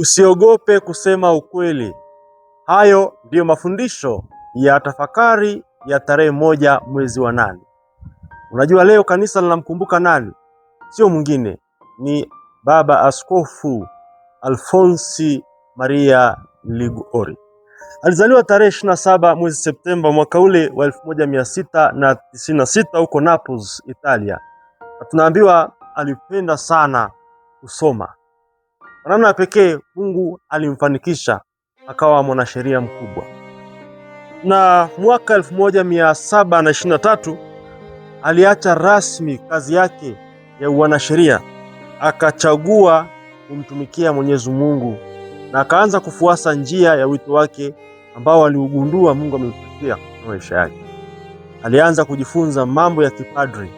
Usiogope kusema ukweli. Hayo ndiyo mafundisho ya tafakari ya tarehe 1 mwezi wa 8. Unajua leo kanisa linamkumbuka nani? Sio mwingine, ni Baba Askofu Alfonsi Maria Liguori. Alizaliwa tarehe 27 mwezi Septemba mwaka ule wa 1696 huko Naples, Italia. Na tunaambiwa alipenda sana kusoma. Kwa namna pekee Mungu alimfanikisha akawa mwanasheria mkubwa. Na mwaka 1723 aliacha rasmi kazi yake ya uanasheria, akachagua kumtumikia Mwenyezi Mungu na akaanza kufuasa njia ya wito wake ambao aliugundua Mungu amempatia kwa maisha yake. Alianza kujifunza mambo ya kipadri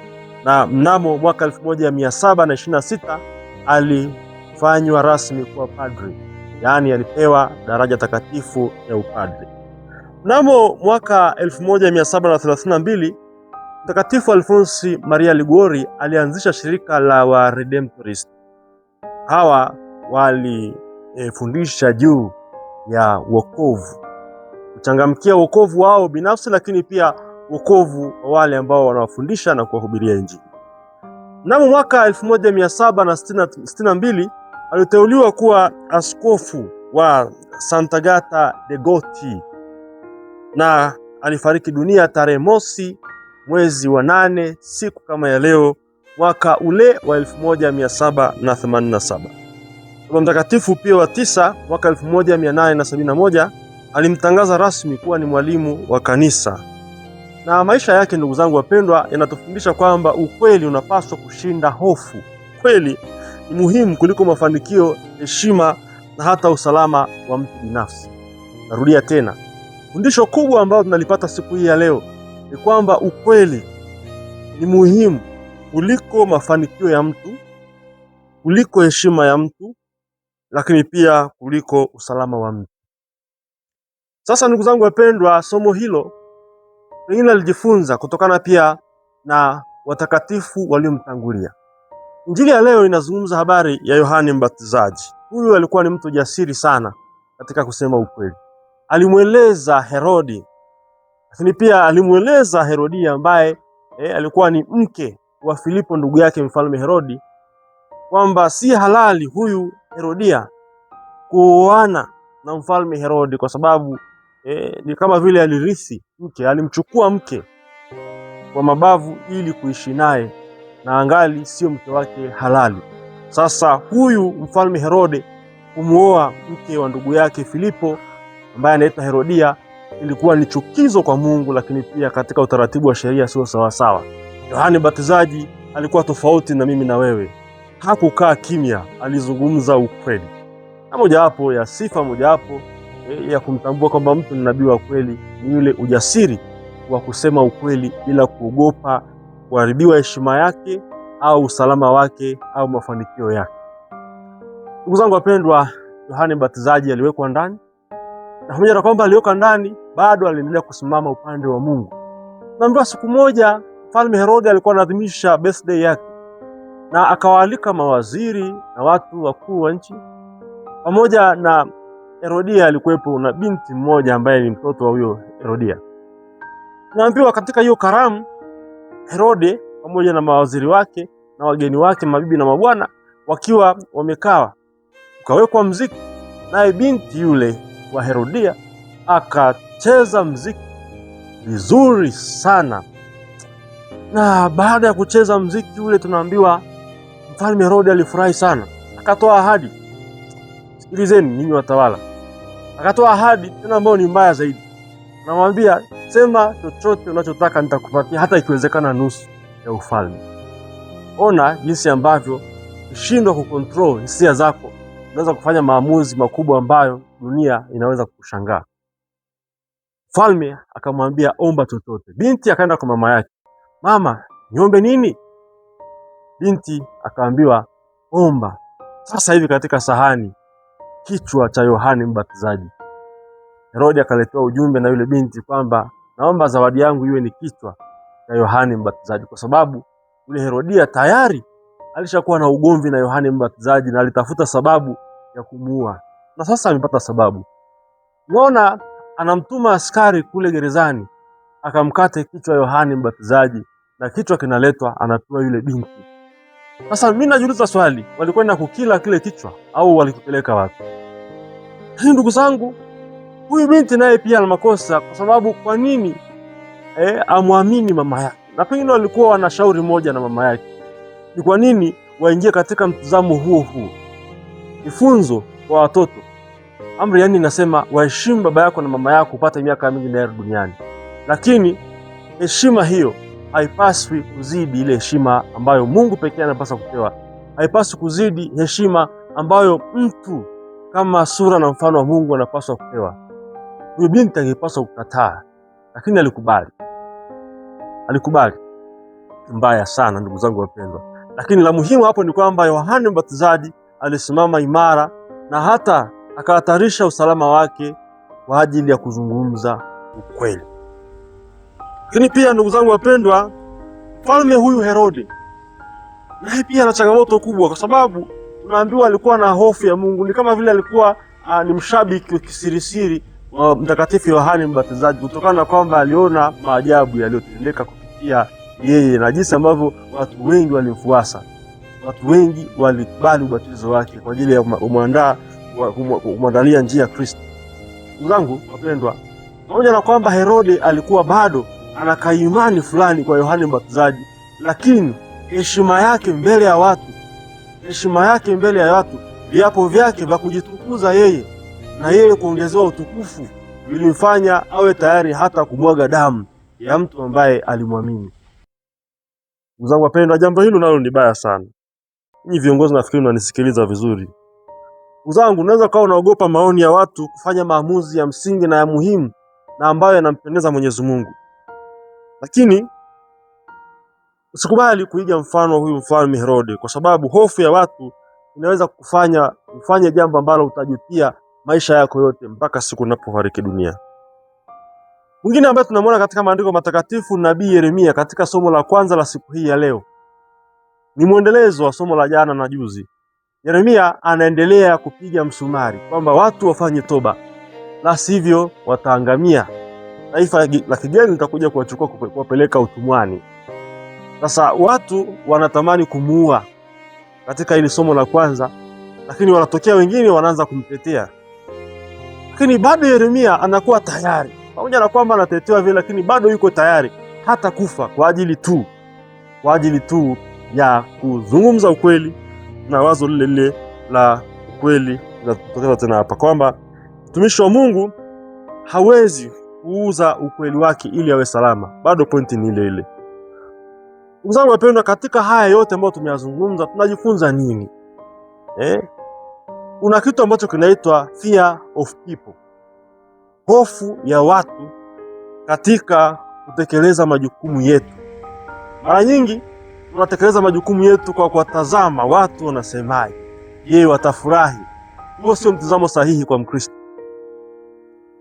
na mnamo mwaka 1726 alifanywa rasmi kuwa padri, yaani alipewa daraja takatifu ya upadri. Mnamo mwaka 1732 Mtakatifu Alfonsi Maria Liguori alianzisha shirika la wa Redemptorist. Hawa walifundisha juu ya wokovu, kuchangamkia wokovu wao binafsi, lakini pia wokovu wa wale ambao wanawafundisha na kuwahubiria Injili. Mnamo mwaka 1762 aliteuliwa kuwa askofu wa Sant'Agata de' Goti na alifariki dunia tarehe 1 mwezi wa 8 siku kama ya leo mwaka ule wa 1787. Baba Mtakatifu Pio wa 9 mwaka 1871 alimtangaza rasmi kuwa ni mwalimu wa kanisa. Na maisha yake, ndugu zangu wapendwa, yanatufundisha kwamba ukweli unapaswa kushinda hofu. Kweli ni muhimu kuliko mafanikio, heshima na hata usalama wa mtu binafsi. Narudia tena, fundisho kubwa ambalo tunalipata siku hii ya leo ni kwamba ukweli ni muhimu kuliko mafanikio ya mtu, kuliko heshima ya mtu, lakini pia kuliko usalama wa mtu. Sasa ndugu zangu wapendwa, somo hilo pengine alijifunza kutokana pia na watakatifu waliomtangulia. Injili ya leo inazungumza habari ya Yohane Mbatizaji. Huyu alikuwa ni mtu jasiri sana katika kusema ukweli. Alimweleza Herodi, lakini pia alimweleza Herodia ambaye alikuwa ni mke wa Filipo ndugu yake mfalme Herodi, kwamba si halali huyu Herodia kuoana na mfalme Herodi kwa sababu ni kama vile alirithi mke, alimchukua mke kwa mabavu ili kuishi naye na angali sio mke wake halali. Sasa huyu mfalme Herode kumuoa mke wa ndugu yake Filipo ambaye anaitwa Herodia ilikuwa ni chukizo kwa Mungu, lakini pia katika utaratibu wa sheria sio sawa sawa. Yohane Mbatizaji alikuwa tofauti na mimi na wewe. Hakukaa kimya, alizungumza ukweli. Na mojawapo ya sifa ya kumtambua kwamba mtu ni nabii wa kweli ni yule ujasiri wa kusema ukweli bila kuogopa kuharibiwa heshima yake au usalama wake au mafanikio yake. Ndugu zangu wapendwa, Yohane Mbatizaji aliwekwa ndani, na pamoja na kwamba aliwekwa ndani bado aliendelea kusimama upande wa Mungu. Naambiwa siku moja mfalme Herode alikuwa anaadhimisha birthday yake na akawaalika mawaziri na watu wakuu wa nchi. Pamoja na Herodia alikuwepo na binti mmoja ambaye ni mtoto wa huyo Herodia. Naambiwa katika hiyo karamu Herode pamoja na mawaziri wake na wageni wake, mabibi na mabwana, wakiwa wamekaa, ukawekwa mziki, naye binti yule wa Herodia akacheza mziki vizuri sana. Na baada ya kucheza mziki ule, tunaambiwa mfalme Herode alifurahi sana, akatoa ahadi. Sikilizeni ninyi watawala, akatoa ahadi tena ambayo ni mbaya zaidi. Anamwambia, sema chochote unachotaka nitakupatia, hata ikiwezekana nusu ya ufalme. Ona jinsi ambavyo ukishindwa kucontrol hisia zako unaweza kufanya maamuzi makubwa ambayo dunia inaweza kukushangaa. Mfalme akamwambia, omba chochote. Binti akaenda kwa mama yake, mama, niombe nini? Binti akaambiwa, omba sasa hivi katika sahani kichwa cha Yohane Mbatizaji. Herode akaletewa ujumbe na yule binti kwamba naomba zawadi yangu iwe ni kichwa cha Yohane Mbatizaji, kwa sababu yule Herodia tayari alishakuwa na ugomvi na Yohane Mbatizaji na alitafuta sababu ya kumuua. na sasa amepata sababu. Unaona, anamtuma askari kule gerezani akamkate kichwa Yohane Mbatizaji, na kichwa kinaletwa, anapewa yule binti. Sasa mimi najiuliza swali, walikwenda kukila kile kichwa au walikipeleka wapi? Ndugu zangu, huyu binti naye pia ana makosa, kwa sababu kwa nini amwamini mama yake? Na pengine walikuwa wana shauri moja na mama yake. Ni kwa nini waingie katika mtazamo huo huo? Ni funzo kwa watoto. Amri yani inasema waheshimu baba yako na mama yako upate miaka mingi na duniani. Lakini heshima hiyo haipaswi kuzidi ile heshima ambayo Mungu pekee anapaswa kupewa. Haipaswi kuzidi heshima ambayo mtu kama sura na mfano wa Mungu anapaswa kupewa. Huyu binti angepaswa kukataa, lakini alikubali. Mbaya sana ndugu zangu wapendwa. Lakini la muhimu hapo ni kwamba Yohane Mbatizaji alisimama imara na hata akahatarisha usalama wake kwa ajili ya kuzungumza ukweli. Lakini pia ndugu zangu wapendwa, mfalme huyu Herode naye pia ana changamoto kubwa, kwa sababu tunaambiwa alikuwa na hofu ya Mungu. Ni kama vile alikuwa ni mshabiki wa kisirisiri wa Mtakatifu Yohane Mbatizaji, kutokana na kwamba aliona maajabu yaliyotendeka kupitia yeye na jinsi ambavyo watu wengi walimfuasa. Watu wengi walikubali ubatizo wake kwa ajili ya kumwandalia njia ya Kristo. Ndugu zangu wapendwa, pamoja na kwamba Herode alikuwa bado ana kaimani fulani kwa Yohane Mbatizaji, lakini heshima yake mbele ya watu, viapo vyake vya kujitukuza yeye na yeye kuongezewa utukufu vilimfanya awe tayari hata kumwaga damu ya mtu ambaye alimwamini. Ndugu zangu wapendwa, jambo hilo nalo ni baya sana. Ninyi viongozi, nafikiri mnanisikiliza vizuri. Ndugu zangu, unaweza kuwa unaogopa maoni ya watu kufanya maamuzi ya msingi na ya muhimu na ambayo yanampendeza Mwenyezi Mungu. Lakini usikubali kuiga mfano huyu mfalme Herode, kwa sababu hofu ya watu inaweza kufanya ufanye jambo ambalo utajutia maisha yako yote mpaka siku unapofariki dunia. Mwingine ambaye tunamwona katika maandiko matakatifu, nabii Yeremia, katika somo la kwanza la siku hii ya leo. Ni mwendelezo wa somo la jana na juzi. Yeremia anaendelea kupiga msumari kwamba watu wafanye toba, la sivyo wataangamia. Taifa la kigeni litakuja kuwachukua kuwapeleka utumwani. Sasa watu wanatamani kumuua katika hili somo la kwanza, lakini wanatokea wengine wanaanza kumtetea. Lakini bado Yeremia anakuwa tayari, pamoja na kwamba anatetewa vile, lakini bado yuko tayari hata kufa kwa ajili tu ya kuzungumza ukweli, na wazo lile la ukweli linatokeza tena hapa kwamba mtumishi wa Mungu hawezi kuuza ukweli wake ili awe salama. Bado pointi ni ile ile. Ndugu zangu wapendwa, katika haya yote ambayo tumeyazungumza tunajifunza nini? Kuna kitu ambacho kinaitwa fear of people, hofu ya watu katika kutekeleza majukumu yetu. Mara nyingi tunatekeleza majukumu yetu kwa kuwatazama watu wanasemaje. Je, watafurahi? Huo sio mtazamo sahihi kwa Mkristo.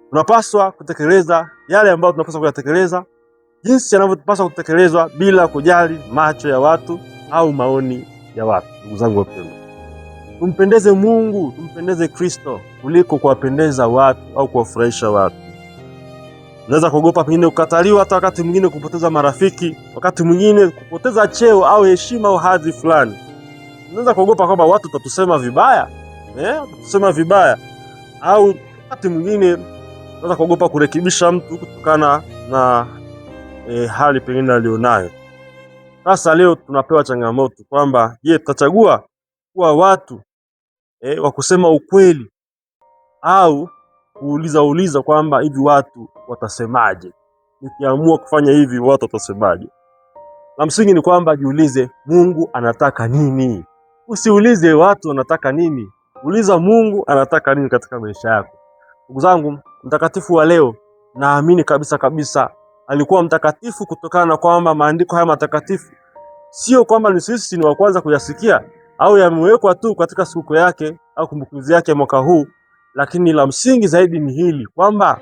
Tunapaswa kutekeleza yale ambayo tunapaswa kuyatekeleza jinsi yanavyopaswa kutekelezwa bila kujali macho ya watu au maoni ya watu. Ndugu zangu wapendwa, tumpendeze Mungu, tumpendeze Kristo kuliko kuwapendeza watu au kuwafurahisha watu. Unaweza kuogopa pengine kukataliwa, hata wakati mwingine kupoteza marafiki, wakati mwingine kupoteza cheo au heshima au hadhi fulani. Unaweza kuogopa kwamba watu watatusema vibaya, au wakati mwingine unaweza kuogopa kurekebisha mtu kutokana na hali pengine alionayo. Sasa leo tunapewa changamoto kwamba je, tutachagua kuwa watu wa kusema ukweli au kuuliza kwamba hivi watu watasemaje? Nikiamua kufanya hivi watu watasemaje? La msingi ni kwamba jiulize, Mungu anataka nini? Usiulize watu wanataka nini. Uliza Mungu anataka nini katika maisha yako. Ndugu zangu, mtakatifu wa leo naamini kabisa alikuwa mtakatifu kutokana na kwamba maandiko haya matakatifu sio kwamba ni sisi ni wa kwanza kuyasikia au yamewekwa tu katika siku yake au kumbukizi yake mwaka huu, lakini la msingi zaidi ni hili kwamba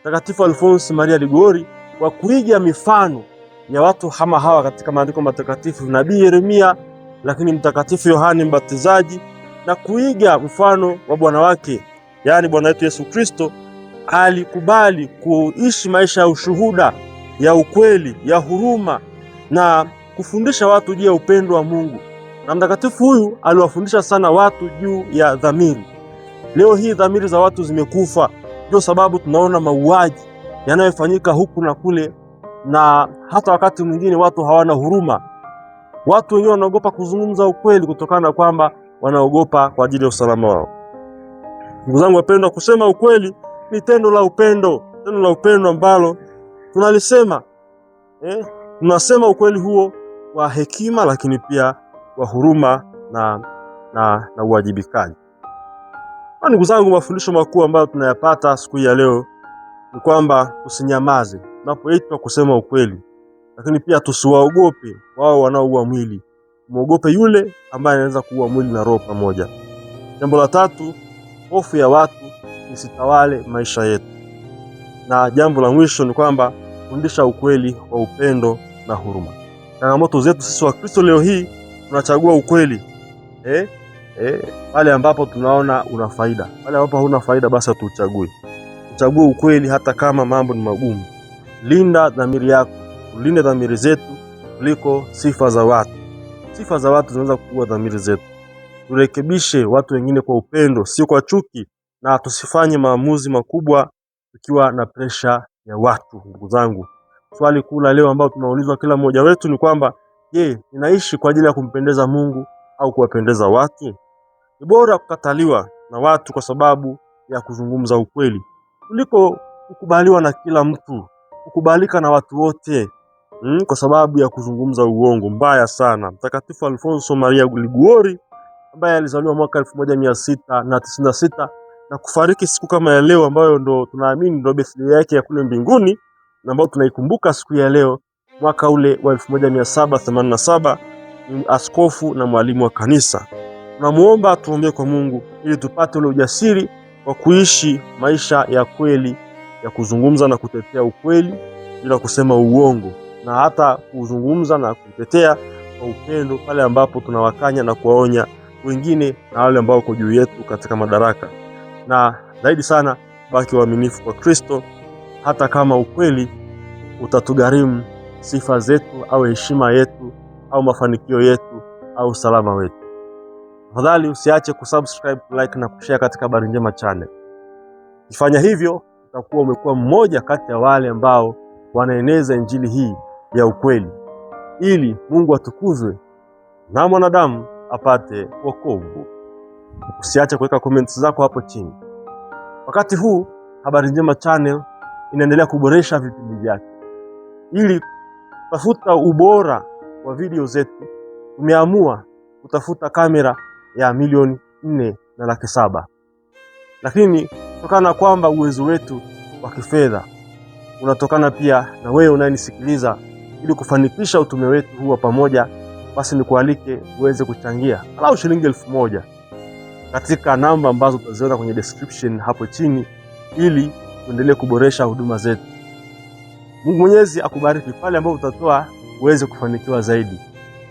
Mtakatifu Alphonse Maria Ligori, kwa kuiga mifano ya watu kama hawa katika maandiko matakatifu, nabii Yeremia, lakini Mtakatifu Yohane Mbatizaji, na kuiga mfano wa bwana wake yaani Bwana wetu Yesu Kristo, alikubali kuishi maisha ya ushuhuda, ya ukweli, ya huruma na kufundisha watu juu ya upendo wa Mungu. Na mtakatifu huyu aliwafundisha sana watu juu ya dhamiri. Leo hii dhamiri za watu zimekufa, ndio sababu tunaona mauaji yanayofanyika huku na kule, na hata wakati mwingine watu hawana huruma. Watu wengine wanaogopa kuzungumza ukweli kutokana na kwamba wanaogopa kwa ajili ya usalama wao. Ndugu zangu wapendwa, kusema ukweli ni tendo la upendo, tendo la upendo ambalo tunalisema. Tunasema ukweli huo kwa hekima, lakini pia kwa huruma na uwajibikaji. Ndugu zangu, mafundisho makuu ambayo tunayapata siku ya leo ni kwamba tusinyamaze tunapoitwa kusema ukweli, lakini pia tusiwaogope wao wanaoua mwili. Muogope yule ambaye anaweza kuua mwili na roho pamoja. Jambo la tatu, hofu ya watu isitawale maisha yetu. Na jambo la mwisho ni kwamba fundisha ukweli kwa upendo na huruma. Changamoto zetu sisi wa Kristo leo hii, tunachagua ukweli pale ambapo tunaona una faida. Pale ambapo huna faida, basi tuchague. Uchague ukweli hata kama mambo ni magumu. Linda dhamiri yako, ulinde dhamiri zetu kuliko sifa za watu. Sifa za watu zinaweza kuua dhamiri zetu. Turekebishe watu wengine kwa upendo, sio kwa chuki, na tusifanye maamuzi makubwa tukiwa na presha ya watu. Ndugu zangu, swali kuu la leo ambalo tunaulizwa kila mmoja wetu ni kwamba, je, ninaishi kwa ajili ya kumpendeza Mungu au kuwapendeza watu? Ni bora kukataliwa na watu kwa sababu ya kuzungumza ukweli kuliko kukubaliwa na kila mtu, kukubalika na watu wote kwa sababu ya kuzungumza uongo. Mbaya sana. Mtakatifu Alfonso Maria Liguori ambaye alizaliwa mwaka 1696 na kufariki siku kama ya leo, ambayo ndo tunaamini ndo birthday yake ya kule mbinguni, na ambayo tunaikumbuka siku ya leo, mwaka ule wa 1787, ni askofu na mwalimu wa kanisa. Tunamuomba tuombee kwa Mungu ili tupate ule ujasiri wa kuishi maisha ya kweli, ya kuzungumza na kutetea ukweli bila kusema uongo, na hata kuzungumza na kutetea kwa upendo pale ambapo tunawakanya na kuwaonya wengine na wale ambao wako juu yetu katika madaraka. Na zaidi sana, baki waaminifu kwa Kristo hata kama ukweli utatugharimu sifa zetu au heshima yetu au mafanikio yetu au usalama wetu. Tafadhali usiache kusubscribe, like na kushare katika Habari Njema channel. Ukifanya hivyo, utakuwa umekuwa mmoja kati ya wale ambao wanaeneza injili hii ya ukweli, ili Mungu atukuzwe na mwanadamu apate wokovu. Usiache kuweka comments zako hapo chini. Wakati huu Habari Njema channel inaendelea kuboresha vipindi vyake. Ili kutafuta ubora wa video zetu, tumeamua kutafuta kamera ya 4,700,000. Lakini kutokana na kwamba uwezo wetu wa kifedha unatokana pia na wewe unayenisikiliza, ili kufanikisha utume wetu huu pamoja, basi nikualike uweze kuchangia walau shilingi 1,000 katika namba ambazo utaziona kwenye description hapo chini, ili tuendelee kuboresha huduma zetu. Mungu Mwenyezi akubariki pale ambapo utatoa uweze kufanikiwa zaidi.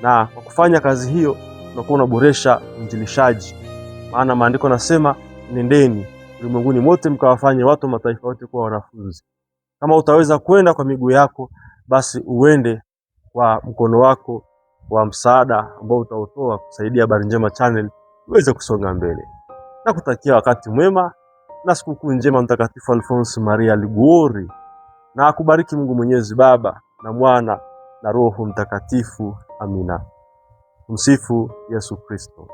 Na kwa kufanya kazi hiyo unakuwa unaboresha uinjilishaji. Maana maandiko nasema, nendeni ulimwenguni mote mkawafanye watu mataifa yote kuwa wanafunzi. Kama utaweza kwenda kwa miguu yako, basi uende kwa mkono wako wa msaada ambao utautoa kusaidia Habari Njema channel uweze kusonga mbele. Na kutakia wakati mwema na sikukuu njema Mtakatifu Alfonso Maria Liguori. Na akubariki Mungu Mwenyezi, Baba na Mwana na Roho Mtakatifu. Amina. Msifu Yesu Kristo.